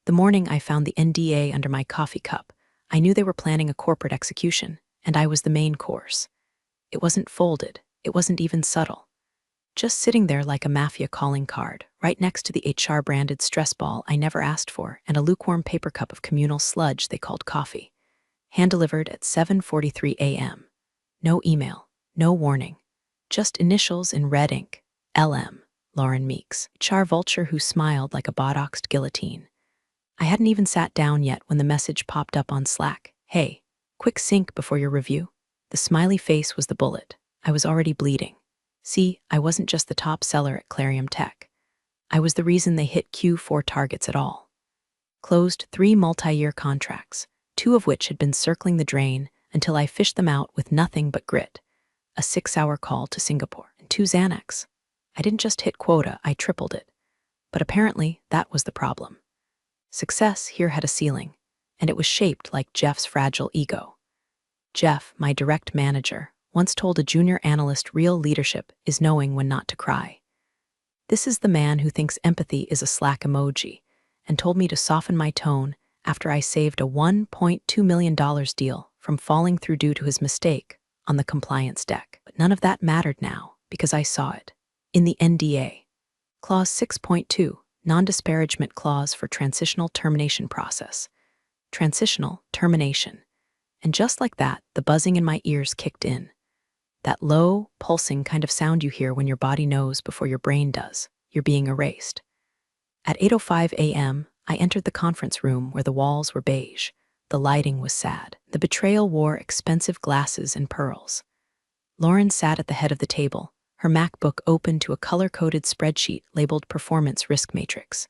The morning I found the NDA under my coffee cup, I knew they were planning a corporate execution, and I was the main course. It wasn't folded, it wasn't even subtle. Just sitting there like a mafia calling card, right next to the HR-branded stress ball I never asked for and a lukewarm paper cup of communal sludge they called coffee. Hand-delivered at 7:43 a.m. No email, no warning. Just initials in red ink. LM, Lauren Meeks, HR vulture who smiled like a botoxed guillotine. I hadn't even sat down yet when the message popped up on Slack. Hey, quick sync before your review. The smiley face was the bullet. I was already bleeding. See, I wasn't just the top seller at Clarium Tech. I was the reason they hit Q4 targets at all. Closed 3 multi-year contracts, 2 of which had been circling the drain until I fished them out with nothing but grit. A 6-hour call to Singapore and 2 Xanax. I didn't just hit quota, I tripled it. But apparently, that was the problem. Success here had a ceiling, and it was shaped like Jeff's fragile ego. Jeff, my direct manager, once told a junior analyst real leadership is knowing when not to cry. This is the man who thinks empathy is a Slack emoji, and told me to soften my tone after I saved a $1.2 million deal from falling through due to his mistake on the compliance deck. But none of that mattered now, because I saw it. In the NDA. Clause 6.2, Non-Disparagement Clause for Transitional Termination Process. Transitional termination. And just like that, the buzzing in my ears kicked in. That low, pulsing kind of sound you hear when your body knows before your brain does. You're being erased. At 8:05 a.m., I entered the conference room where the walls were beige. The lighting was sad. The betrayal wore expensive glasses and pearls. Lauren sat at the head of the table, her MacBook open to a color-coded spreadsheet labeled Performance Risk Matrix.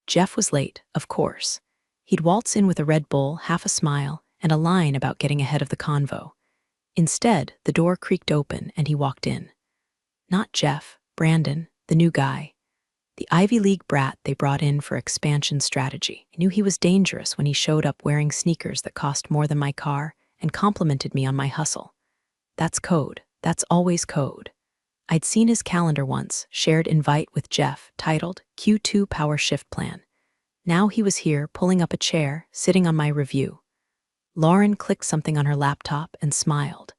Jeff was late, of course. He'd waltz in with a Red Bull, half a smile, and a line about getting ahead of the convo. Instead, the door creaked open and he walked in. Not Jeff, Brandon, the new guy. The Ivy League brat they brought in for expansion strategy. I knew he was dangerous when he showed up wearing sneakers that cost more than my car and complimented me on my hustle. That's code. That's always code. I'd seen his calendar once, shared invite with Jeff, titled Q2 Power Shift Plan. Now he was here, pulling up a chair, sitting on my review. Lauren clicked something on her laptop and smiled.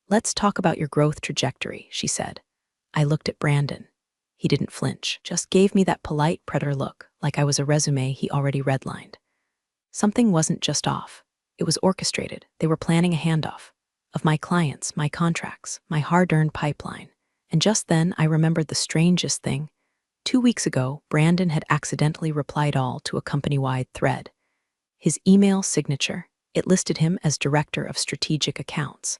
Let's talk about your growth trajectory, she said. I looked at Brandon. He didn't flinch, just gave me that polite predator look, like I was a resume he already redlined. Something wasn't just off. It was orchestrated. They were planning a handoff. Of my clients, my contracts, my hard-earned pipeline. And just then, I remembered the strangest thing. 2 weeks ago, Brandon had accidentally replied all to a company-wide thread. His email signature, it listed him as Director of Strategic Accounts.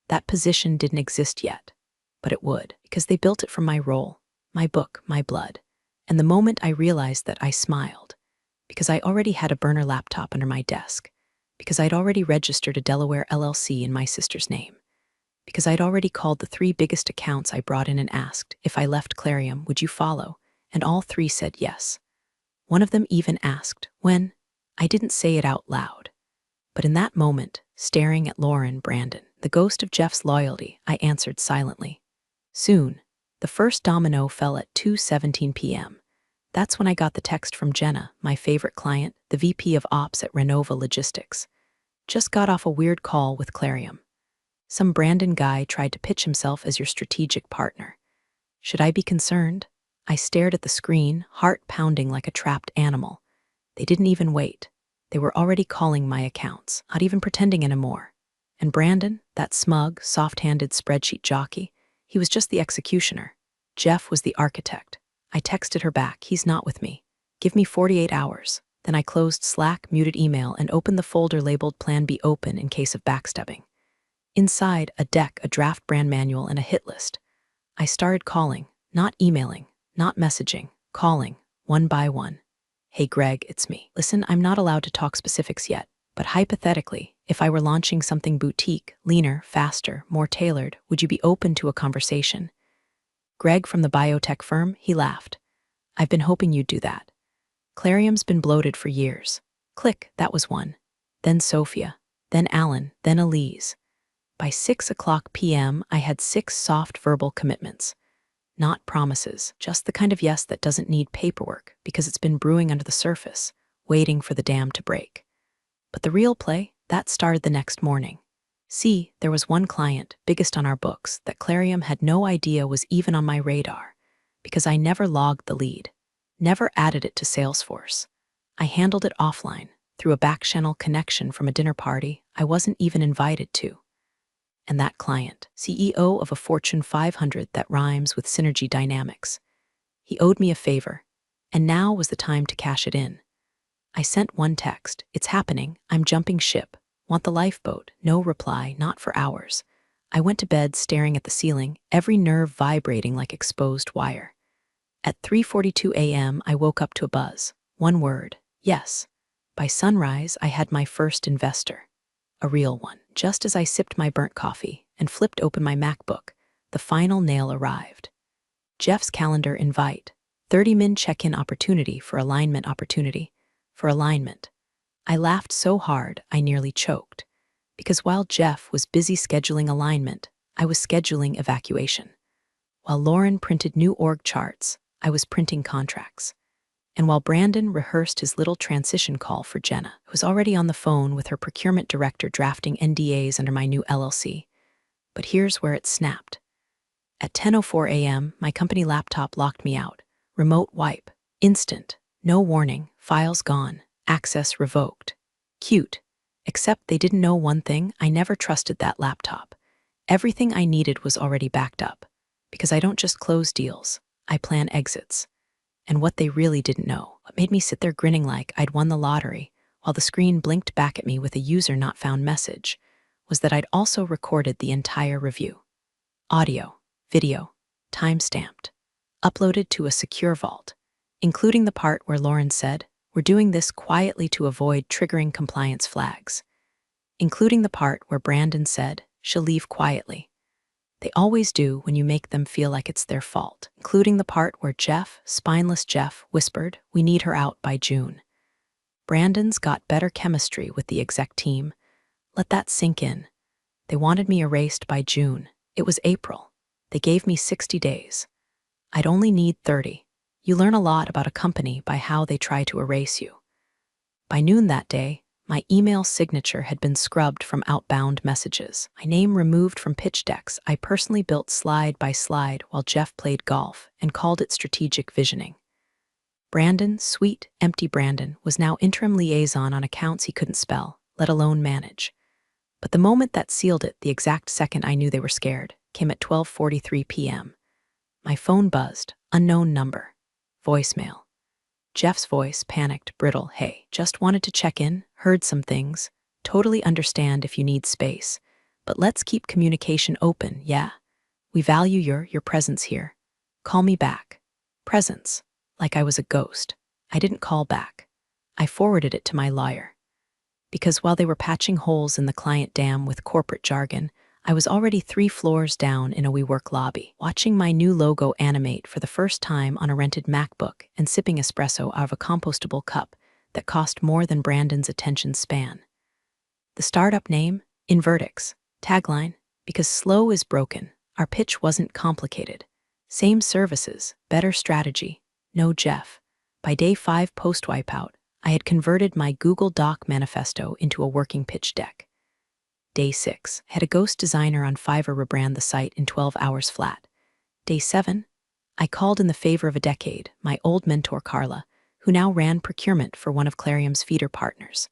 That position didn't exist yet, but it would, because they built it from my role, my book, my blood. And the moment I realized that, I smiled, because I already had a burner laptop under my desk, because I'd already registered a Delaware LLC in my sister's name, because I'd already called the 3 biggest accounts I brought in and asked, if I left Clarium, would you follow? And all 3 said yes. One of them even asked, when? I didn't say it out loud. But in that moment, staring at Lauren, Brandon, the ghost of Jeff's loyalty, I answered silently. Soon, the first domino fell at 2:17 p.m. That's when I got the text from Jenna, my favorite client, the VP of Ops at Renova Logistics. Just got off a weird call with Clarium. Some Brandon guy tried to pitch himself as your strategic partner. Should I be concerned? I stared at the screen, heart pounding like a trapped animal. They didn't even wait. They were already calling my accounts, not even pretending anymore. And Brandon, that smug, soft-handed spreadsheet jockey, he was just the executioner. Jeff was the architect. I texted her back, he's not with me. Give me 48 hours. Then I closed Slack, muted email, and opened the folder labeled Plan B open in case of backstabbing. Inside, a deck, a draft brand manual, and a hit list. I started calling, not emailing, not messaging, calling, one by one. Hey Greg, it's me. Listen, I'm not allowed to talk specifics yet, but hypothetically, if I were launching something boutique, leaner, faster, more tailored, would you be open to a conversation? Greg from the biotech firm, he laughed. I've been hoping you'd do that. Clarium's been bloated for years. Click, that was one. Then Sophia, then Alan, then Elise. By 6:00 p.m., I had 6 soft verbal commitments. Not promises, just the kind of yes that doesn't need paperwork because it's been brewing under the surface, waiting for the dam to break. But the real play, that started the next morning. See, there was one client, biggest on our books, that Clarium had no idea was even on my radar, because I never logged the lead, never added it to Salesforce. I handled it offline, through a back-channel connection from a dinner party I wasn't even invited to. And that client, CEO of a Fortune 500 that rhymes with Synergy Dynamics. He owed me a favor, and now was the time to cash it in. I sent one text, "It's happening, I'm jumping ship. Want the lifeboat?" No reply, not for hours. I went to bed staring at the ceiling, every nerve vibrating like exposed wire. At 3:42 a.m., I woke up to a buzz. One word, yes. By sunrise, I had my first investor. A real one. Just as I sipped my burnt coffee and flipped open my MacBook, the final nail arrived. Jeff's calendar invite. 30-min check-in opportunity for alignment. I laughed so hard I nearly choked. Because while Jeff was busy scheduling alignment, I was scheduling evacuation. While Lauren printed new org charts, I was printing contracts. And while Brandon rehearsed his little transition call for Jenna, who was already on the phone with her procurement director drafting NDAs under my new LLC. But here's where it snapped. At 10:04 a.m., my company laptop locked me out. Remote wipe. Instant. No warning. Files gone. Access revoked. Cute. Except they didn't know one thing: I never trusted that laptop. Everything I needed was already backed up. Because I don't just close deals, I plan exits. And what they really didn't know, what made me sit there grinning like I'd won the lottery, while the screen blinked back at me with a user not found message, was that I'd also recorded the entire review. Audio, video, time-stamped, uploaded to a secure vault, including the part where Lauren said, "We're doing this quietly to avoid triggering compliance flags," including the part where Brandon said, "She'll leave quietly." They always do when you make them feel like it's their fault, including the part where Jeff, spineless Jeff, whispered, "We need her out by June." Brandon's got better chemistry with the exec team. Let that sink in. They wanted me erased by June. It was April. They gave me 60 days. I'd only need 30. You learn a lot about a company by how they try to erase you. By noon that day, my email signature had been scrubbed from outbound messages, my name removed from pitch decks I personally built slide by slide while Jeff played golf and called it strategic visioning. Brandon, sweet, empty Brandon, was now interim liaison on accounts he couldn't spell, let alone manage. But the moment that sealed it, the exact second I knew they were scared, came at 12:43 p.m. My phone buzzed, unknown number, voicemail. Jeff's voice, panicked, brittle. "Hey, just wanted to check in, heard some things. Totally understand if you need space. But let's keep communication open, yeah? We value your presence here. Call me back." Presence. Like I was a ghost. I didn't call back. I forwarded it to my lawyer. Because while they were patching holes in the client dam with corporate jargon, I was already 3 floors down in a WeWork lobby, watching my new logo animate for the first time on a rented MacBook and sipping espresso out of a compostable cup that cost more than Brandon's attention span. The startup name? Invertix. Tagline? Because slow is broken. Our pitch wasn't complicated. Same services, better strategy. No Jeff. By day 5 post-wipeout, I had converted my Google Doc manifesto into a working pitch deck. Day 6, had a ghost designer on Fiverr rebrand the site in 12 hours flat. Day 7, I called in the favor of a decade, my old mentor Carla, who now ran procurement for one of Clarium's feeder partners.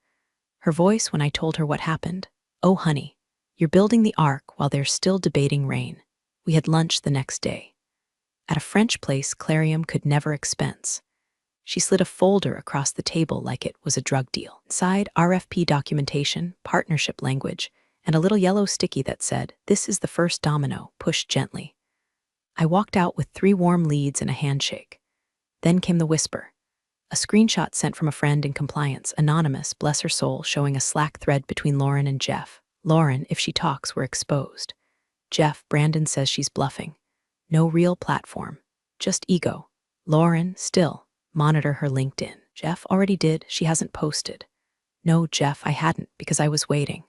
Her voice when I told her what happened, "Oh honey, you're building the Ark while they're still debating rain." We had lunch the next day. At a French place Clarium could never expense. She slid a folder across the table like it was a drug deal. Inside, RFP documentation, partnership language, and a little yellow sticky that said, "This is the first domino, push gently." I walked out with 3 warm leads and a handshake. Then came the whisper. A screenshot sent from a friend in compliance, anonymous, bless her soul, showing a Slack thread between Lauren and Jeff. Lauren, if she talks, we're exposed. Jeff, Brandon says she's bluffing. No real platform, just ego. Lauren, still, monitor her LinkedIn. Jeff already did, she hasn't posted. No, Jeff, I hadn't, because I was waiting.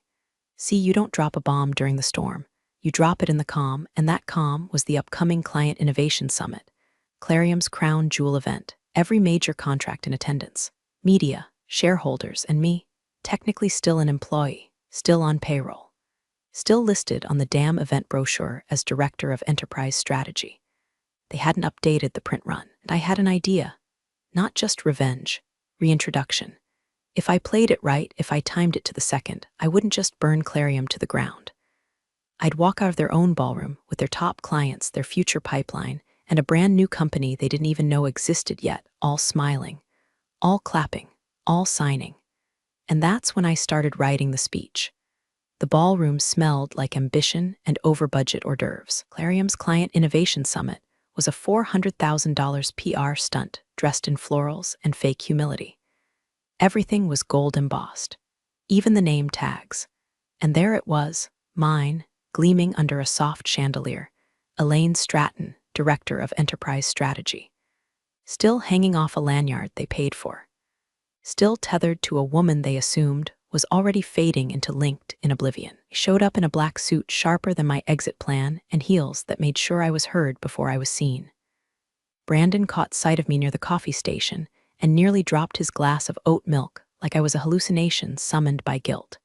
See, you don't drop a bomb during the storm. You drop it in the calm, and that calm was the upcoming Client Innovation Summit, Clarium's crown jewel event, every major contract in attendance. Media, shareholders, and me, technically still an employee, still on payroll, still listed on the damn event brochure as Director of Enterprise Strategy. They hadn't updated the print run, and I had an idea. Not just revenge, reintroduction. If I played it right, if I timed it to the second, I wouldn't just burn Clarium to the ground. I'd walk out of their own ballroom with their top clients, their future pipeline, and a brand new company they didn't even know existed yet, all smiling, all clapping, all signing. And that's when I started writing the speech. The ballroom smelled like ambition and over-budget hors d'oeuvres. Clarium's Client Innovation Summit was a $400,000 PR stunt dressed in florals and fake humility. Everything was gold embossed, even the name tags. And there it was, mine, gleaming under a soft chandelier, Elaine Stratton, Director of Enterprise Strategy. Still hanging off a lanyard they paid for. Still tethered to a woman they assumed was already fading into linked in oblivion. I showed up in a black suit sharper than my exit plan and heels that made sure I was heard before I was seen. Brandon caught sight of me near the coffee station and nearly dropped his glass of oat milk like I was a hallucination summoned by guilt.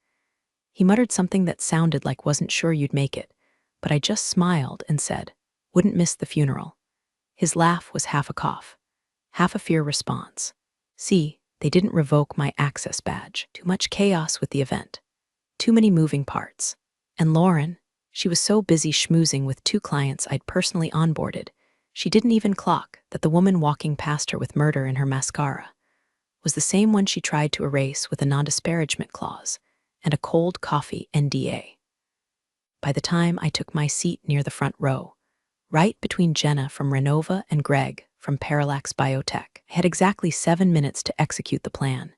He muttered something that sounded like wasn't sure you'd make it, but I just smiled and said, wouldn't miss the funeral. His laugh was half a cough, half a fear response. See, they didn't revoke my access badge. Too much chaos with the event. Too many moving parts. And Lauren, she was so busy schmoozing with 2 clients I'd personally onboarded, she didn't even clock that the woman walking past her with murder in her mascara was the same one she tried to erase with a non-disparagement clause and a cold coffee NDA. By the time I took my seat near the front row, right between Jenna from Renova and Greg from Parallax Biotech, I had exactly 7 minutes to execute the plan.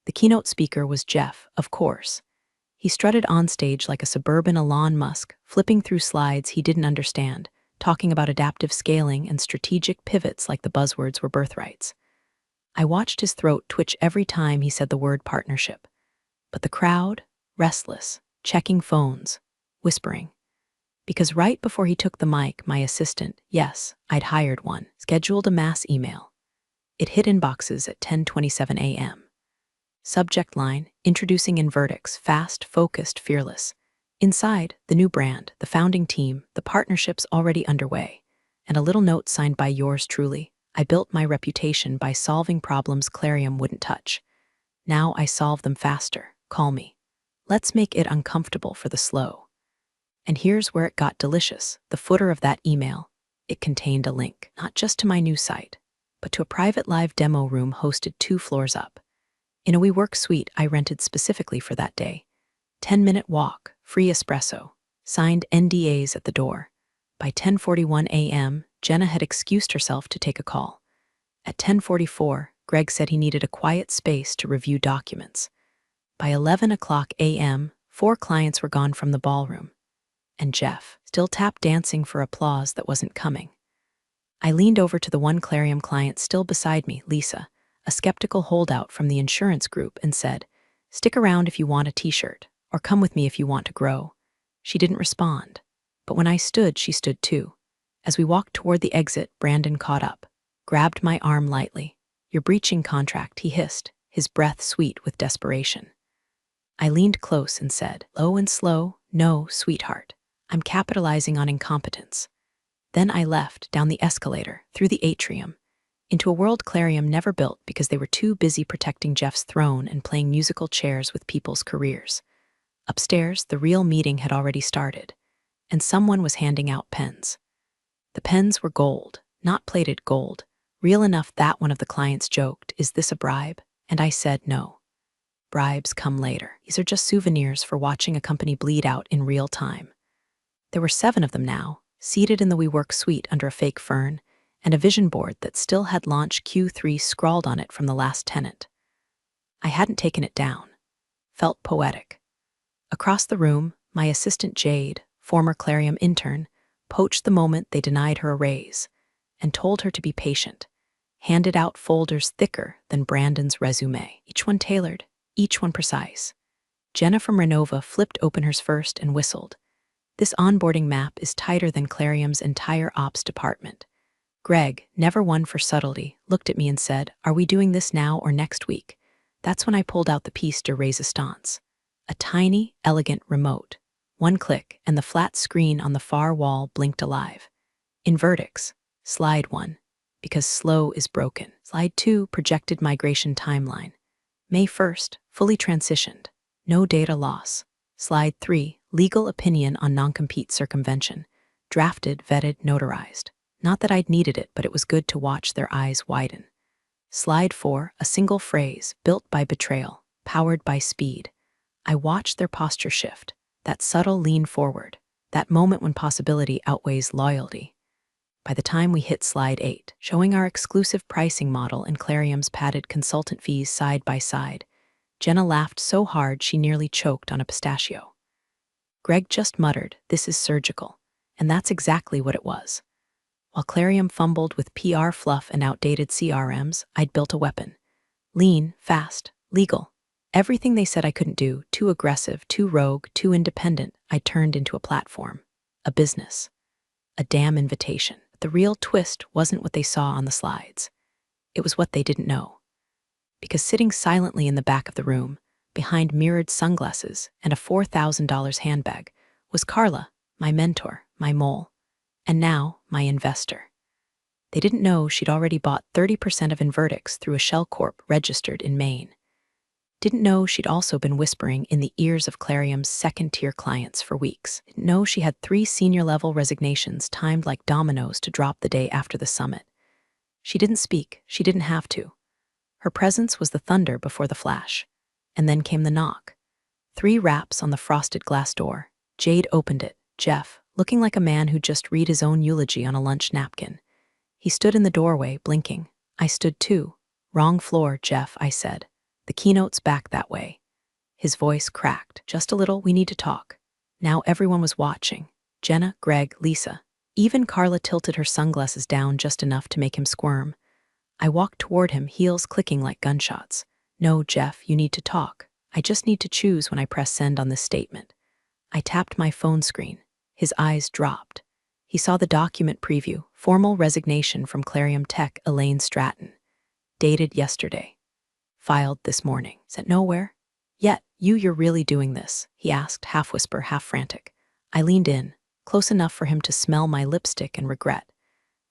The keynote speaker was Jeff, of course. He strutted on stage like a suburban Elon Musk, flipping through slides he didn't understand, talking about adaptive scaling and strategic pivots like the buzzwords were birthrights. I watched his throat twitch every time he said the word partnership. But the crowd, restless, checking phones, whispering. Because right before he took the mic, my assistant, yes, I'd hired one, scheduled a mass email. It hit inboxes at 10:27 a.m. Subject line, introducing Invertix, fast, focused, fearless. Inside, the new brand, the founding team, the partnerships already underway, and a little note signed by yours truly. I built my reputation by solving problems Clarium wouldn't touch. Now I solve them faster. Call me. Let's make it uncomfortable for the slow. And here's where it got delicious. The footer of that email, it contained a link, not just to my new site, but to a private live demo room hosted 2 floors up. In a WeWork suite I rented specifically for that day. 10-minute walk, free espresso, signed NDAs at the door. By 10:41 a.m., Jenna had excused herself to take a call. At 10:44, Greg said he needed a quiet space to review documents. By 11 o'clock a.m., 4 clients were gone from the ballroom. And Jeff, still tap dancing for applause that wasn't coming. I leaned over to the one Clarium client still beside me, Lisa, a skeptical holdout from the insurance group, and said, stick around if you want a t-shirt, or come with me if you want to grow. She didn't respond, but when I stood, she stood too. As we walked toward the exit, Brandon caught up, grabbed my arm lightly. You're breaching contract, he hissed, his breath sweet with desperation. I leaned close and said, low and slow, no, sweetheart. I'm capitalizing on incompetence. Then I left, down the escalator, through the atrium, into a world Clarium never built because they were too busy protecting Jeff's throne and playing musical chairs with people's careers. Upstairs, the real meeting had already started, and someone was handing out pens. The pens were gold, not plated gold, real enough that one of the clients joked, is this a bribe? And I said no. Bribes come later. These are just souvenirs for watching a company bleed out in real time. There were 7 of them now, seated in the WeWork suite under a fake fern, and a vision board that still had launch Q3 scrawled on it from the last tenant. I hadn't taken it down. Felt poetic. Across the room, my assistant Jade, former Clarium intern, poached the moment they denied her a raise, and told her to be patient. Handed out folders thicker than Brandon's resume, each one tailored, each one precise. Jenna from Renova flipped open hers first and whistled. This onboarding map is tighter than Clarium's entire ops department. Greg, never one for subtlety, looked at me and said, are we doing this now or next week? That's when I pulled out the piece de resistance. A tiny, elegant remote. One click, and the flat screen on the far wall blinked alive. In verdicts, slide 1, because slow is broken. Slide 2, projected migration timeline. May 1st, fully transitioned. No data loss. Slide 3, legal opinion on non-compete circumvention. Drafted, vetted, notarized. Not that I'd needed it, but it was good to watch their eyes widen. Slide 4, a single phrase, built by betrayal, powered by speed. I watched their posture shift, that subtle lean forward, that moment when possibility outweighs loyalty. By the time we hit slide 8, showing our exclusive pricing model and Clarium's padded consultant fees side by side, Jenna laughed so hard she nearly choked on a pistachio. Greg just muttered, "This is surgical," and that's exactly what it was. While Clarium fumbled with PR fluff and outdated CRMs, I'd built a weapon. Lean, fast, legal. Everything they said I couldn't do, too aggressive, too rogue, too independent, I turned into a platform. A business. A damn invitation. The real twist wasn't what they saw on the slides. It was what they didn't know. Because sitting silently in the back of the room, behind mirrored sunglasses and a $4,000 handbag, was Carla, my mentor, my mole, and now my investor. They didn't know she'd already bought 30% of Invertix through a shell corp registered in Maine. Didn't know she'd also been whispering in the ears of Clarium's second-tier clients for weeks. Didn't know she had 3 senior-level resignations timed like dominoes to drop the day after the summit. She didn't speak. She didn't have to. Her presence was the thunder before the flash. And then came the knock. 3 raps on the frosted glass door. Jade opened it. Jeff, looking like a man who'd just read his own eulogy on a lunch napkin. He stood in the doorway, blinking. I stood too. "Wrong floor, Jeff," I said. "The keynote's back that way." His voice cracked. "Just a little, we need to talk." Now everyone was watching. Jenna, Greg, Lisa. Even Carla tilted her sunglasses down just enough to make him squirm. I walked toward him, heels clicking like gunshots. "No, Jeff, you need to talk. I just need to choose when I press send on this statement." I tapped my phone screen. His eyes dropped. He saw the document preview, formal resignation from Clarium Tech, Elaine Stratton. Dated yesterday. Filed this morning. Sent nowhere? "Yet, you're really doing this?" he asked, half whisper, half frantic. I leaned in, close enough for him to smell my lipstick and regret.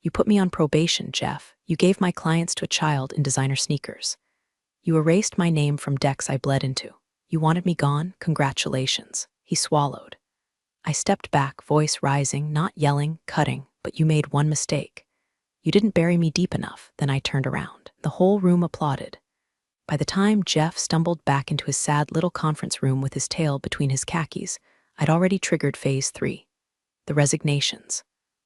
"You put me on probation, Jeff. You gave my clients to a child in designer sneakers. You erased my name from decks I bled into. You wanted me gone? Congratulations." He swallowed. I stepped back, voice rising, not yelling, cutting, "But you made one mistake. You didn't bury me deep enough." Then I turned around. The whole room applauded. By the time Jeff stumbled back into his sad little conference room with his tail between his khakis, I'd already triggered phase 3. The resignations.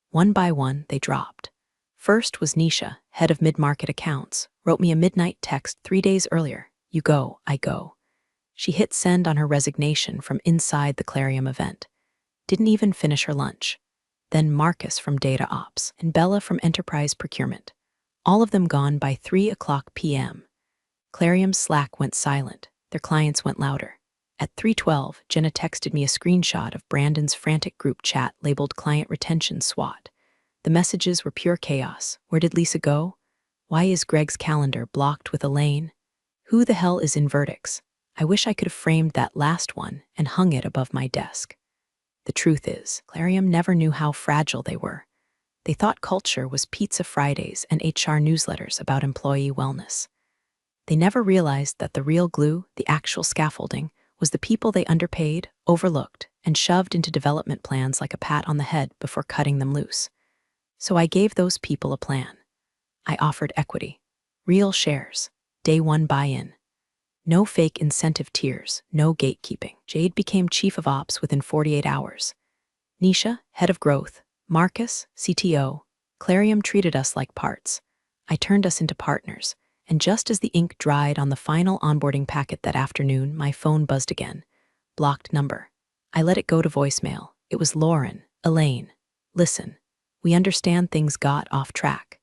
One by one, they dropped. First was Nisha, head of mid-market accounts, wrote me a midnight text 3 days earlier. "You go, I go." She hit send on her resignation from inside the Clarium event. Didn't even finish her lunch. Then Marcus from Data Ops and Bella from Enterprise Procurement. All of them gone by 3:00 p.m. Clarium's Slack went silent. Their clients went louder. At 3:12, Jenna texted me a screenshot of Brandon's frantic group chat labeled Client Retention SWAT. The messages were pure chaos. Where did Lisa go? Why is Greg's calendar blocked with Elaine? Who the hell is Invertix? I wish I could have framed that last one and hung it above my desk. The truth is, Clarium never knew how fragile they were. They thought culture was Pizza Fridays and HR newsletters about employee wellness. They never realized that the real glue, the actual scaffolding, was the people they underpaid, overlooked, and shoved into development plans like a pat on the head before cutting them loose. So I gave those people a plan. I offered equity, real shares, day 1 buy-in. No fake incentive tiers, no gatekeeping. Jade became chief of ops within 48 hours. Nisha, head of growth. Marcus, CTO. Clarium treated us like parts. I turned us into partners. And just as the ink dried on the final onboarding packet that afternoon, my phone buzzed again. Blocked number. I let it go to voicemail. It was Lauren. "Elaine, listen. We understand things got off track.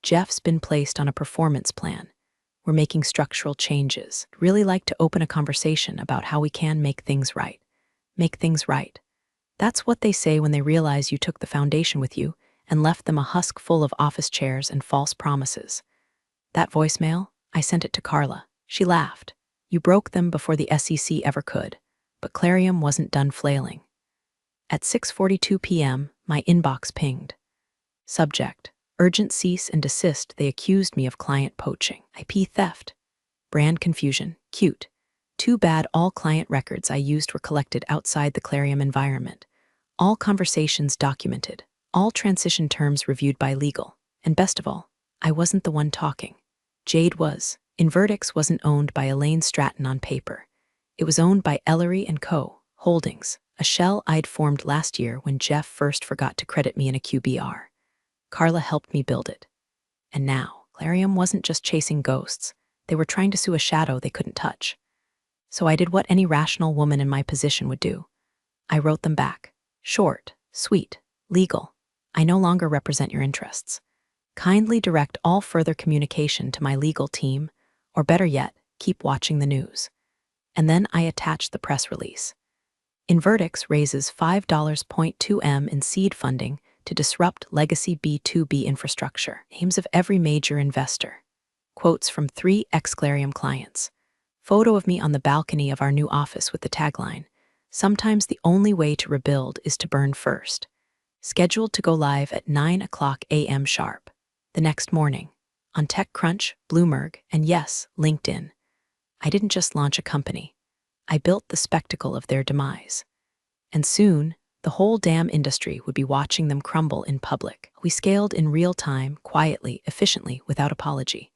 Jeff's been placed on a performance plan. We're making structural changes. Really like to open a conversation about how we can make things right. Make things right. That's what they say when they realize you took the foundation with you and left them a husk full of office chairs and false promises." That voicemail, I sent it to Carla. She laughed. You broke them before the SEC ever could, but Clarium wasn't done flailing. At 6:42 p.m., my inbox pinged. Subject: urgent cease and desist. They accused me of client poaching. IP theft. Brand confusion. Cute. Too bad all client records I used were collected outside the Clarium environment. All conversations documented. All transition terms reviewed by legal. And best of all, I wasn't the one talking. Jade was. Invertix wasn't owned by Elaine Stratton on paper. It was owned by Ellery & Co. Holdings, a shell I'd formed last year when Jeff first forgot to credit me in a QBR. Carla helped me build it. And now, Clarium wasn't just chasing ghosts. They were trying to sue a shadow they couldn't touch. So I did what any rational woman in my position would do. I wrote them back. Short, sweet, legal. I no longer represent your interests. Kindly direct all further communication to my legal team, or better yet, keep watching the news. And then I attached the press release. Invertix raises $5.2 million in seed funding to disrupt legacy B2B infrastructure. Names of every major investor. Quotes from 3 ex-Clarium clients. Photo of me on the balcony of our new office with the tagline, "Sometimes the only way to rebuild is to burn first." Scheduled to go live at 9 a.m. sharp. The next morning. On TechCrunch, Bloomberg, and yes, LinkedIn. I didn't just launch a company. I built the spectacle of their demise. And soon, the whole damn industry would be watching them crumble in public. We scaled in real time, quietly, efficiently, without apology.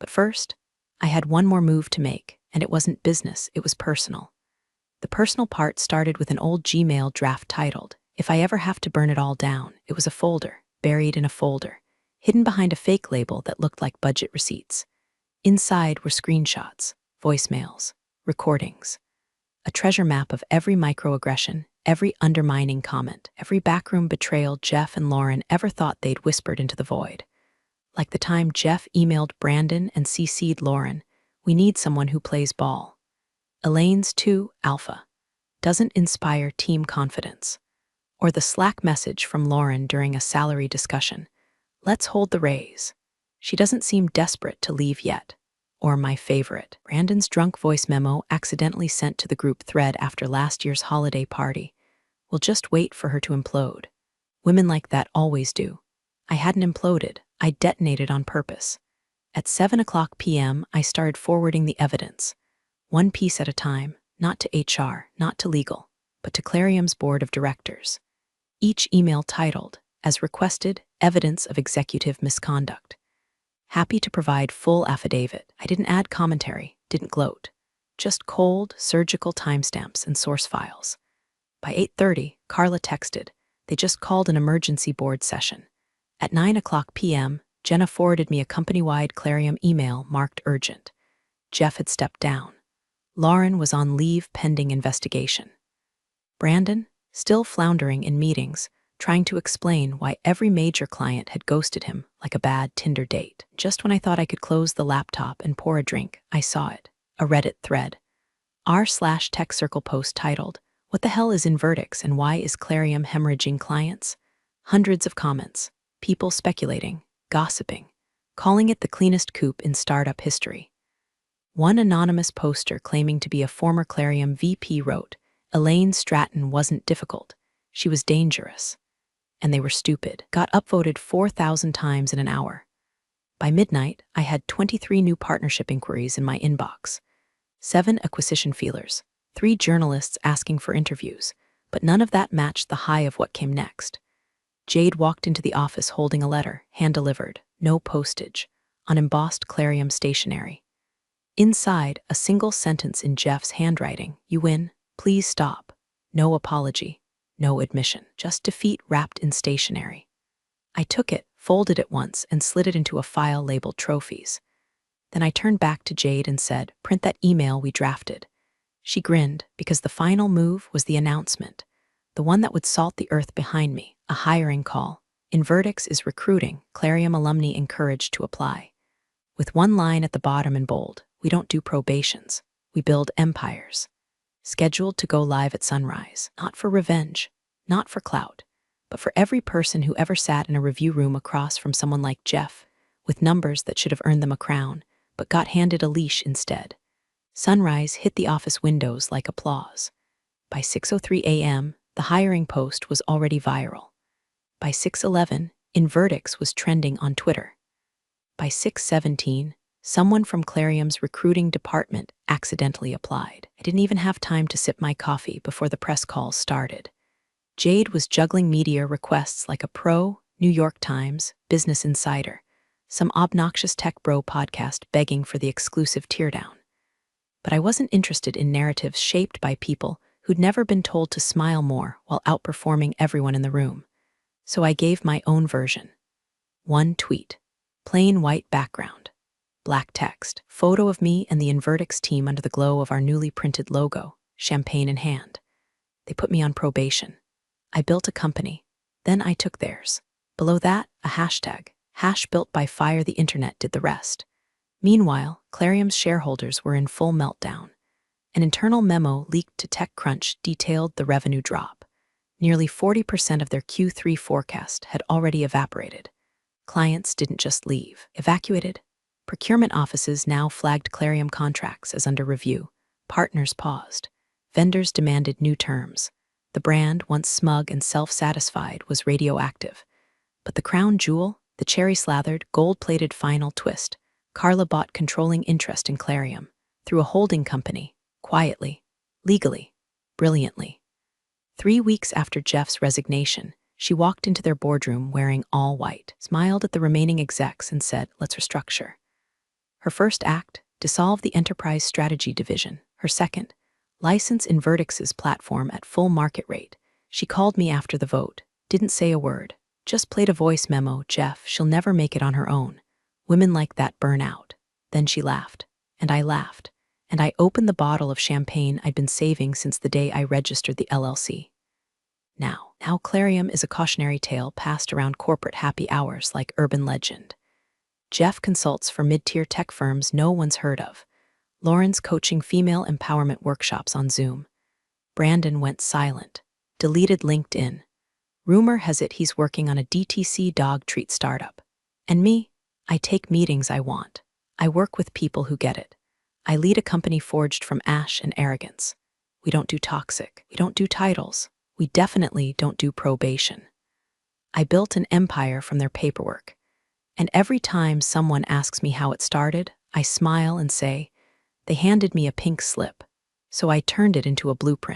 But first, I had one more move to make, and it wasn't business, it was personal. The personal part started with an old Gmail draft titled, "If I ever have to burn it all down." It was a folder, buried in a folder, hidden behind a fake label that looked like budget receipts. Inside were screenshots, voicemails, recordings, a treasure map of every microaggression, every undermining comment, every backroom betrayal Jeff and Lauren ever thought they'd whispered into the void. Like the time Jeff emailed Brandon and CC'd Lauren, "We need someone who plays ball." Elaine's 2 alpha doesn't inspire team confidence. Or the Slack message from Lauren during a salary discussion, "Let's hold the raise." She doesn't seem desperate to leave yet. Or my favorite, Brandon's drunk voice memo accidentally sent to the group thread after last year's holiday party. "We'll just wait for her to implode." Women like that always do. I hadn't imploded, I detonated on purpose. At 7 p.m., I started forwarding the evidence. One piece at a time, not to HR, not to legal, but to Clarium's board of directors. Each email titled, as requested, "Evidence of Executive Misconduct." Happy to provide full affidavit. I didn't add commentary, didn't gloat. Just cold, surgical timestamps and source files. By 8:30, Carla texted. They just called an emergency board session. At 9 p.m., Jenna forwarded me a company-wide Clarium email marked urgent. Jeff had stepped down. Lauren was on leave pending investigation. Brandon, still floundering in meetings, trying to explain why every major client had ghosted him like a bad Tinder date. Just when I thought I could close the laptop and pour a drink, I saw it. A Reddit thread. r/tech circle post titled, "What the hell is Invertix and why is Clarium hemorrhaging clients?" Hundreds of comments. People speculating, gossiping, calling it the cleanest coup in startup history. One anonymous poster claiming to be a former Clarium VP wrote, "Elaine Stratton wasn't difficult. She was dangerous." And they were stupid. Got upvoted 4,000 times in an hour. By midnight, I had 23 new partnership inquiries in my inbox, 7 acquisition feelers, 3 journalists asking for interviews, but none of that matched the high of what came next. Jade walked into the office holding a letter, hand-delivered, no postage, on embossed Clarium stationery. Inside, a single sentence in Jeff's handwriting, "You win, please stop." No apology, no admission, just defeat wrapped in stationery. I took it, folded it once, and slid it into a file labeled trophies. Then I turned back to Jade and said, "Print that email we drafted." She grinned, because the final move was the announcement, the one that would salt the earth behind me, a hiring call. Invertix is recruiting, Clarium alumni encouraged to apply. With one line at the bottom in bold, "We don't do probations, we build empires." Scheduled to go live at sunrise, not for revenge, not for clout, but for every person who ever sat in a review room across from someone like Jeff, with numbers that should have earned them a crown, but got handed a leash instead. Sunrise hit the office windows like applause. By 6:03 a.m., the hiring post was already viral. By 6:11, Invertix was trending on Twitter. By 6:17, someone from Clarium's recruiting department accidentally applied. I didn't even have time to sip my coffee before the press calls started. Jade was juggling media requests like a pro, New York Times, Business Insider, some obnoxious tech bro podcast begging for the exclusive teardown. But I wasn't interested in narratives shaped by people who'd never been told to smile more while outperforming everyone in the room. So I gave my own version. One tweet. Plain white background. Black text. Photo of me and the Invertix team under the glow of our newly printed logo, champagne in hand. They put me on probation. I built a company. Then I took theirs. Below that, a hashtag. Hash built by fire, the internet did the rest. Meanwhile, Clarium's shareholders were in full meltdown. An internal memo leaked to TechCrunch detailed the revenue drop. Nearly 40% of their Q3 forecast had already evaporated. Clients didn't just leave, evacuated. Procurement offices now flagged Clarium contracts as under review. Partners paused. Vendors demanded new terms. The brand, once smug and self-satisfied, was radioactive. But the crown jewel, the cherry-slathered, gold-plated final twist, Carla bought controlling interest in Clarium through a holding company, quietly, legally, brilliantly. 3 weeks after Jeff's resignation, she walked into their boardroom wearing all white, smiled at the remaining execs and said, "Let's restructure." Her first act, dissolve the enterprise strategy division. Her second, license Invertix's platform at full market rate. She called me after the vote, didn't say a word, just played a voice memo. "Jeff, she'll never make it on her own. Women like that burn out." Then she laughed, and I laughed, and I opened the bottle of champagne I'd been saving since the day I registered the LLC. Now Clarium is a cautionary tale passed around corporate happy hours like urban legend. Jeff consults for mid-tier tech firms no one's heard of. Lauren's coaching female empowerment workshops on Zoom. Brandon went silent, deleted LinkedIn. Rumor has it he's working on a DTC dog treat startup. And me? I take meetings I want. I work with people who get it. I lead a company forged from ash and arrogance. We don't do toxic. We don't do titles. We definitely don't do probation. I built an empire from their paperwork. And every time someone asks me how it started, I smile and say, they handed me a pink slip, so I turned it into a blueprint.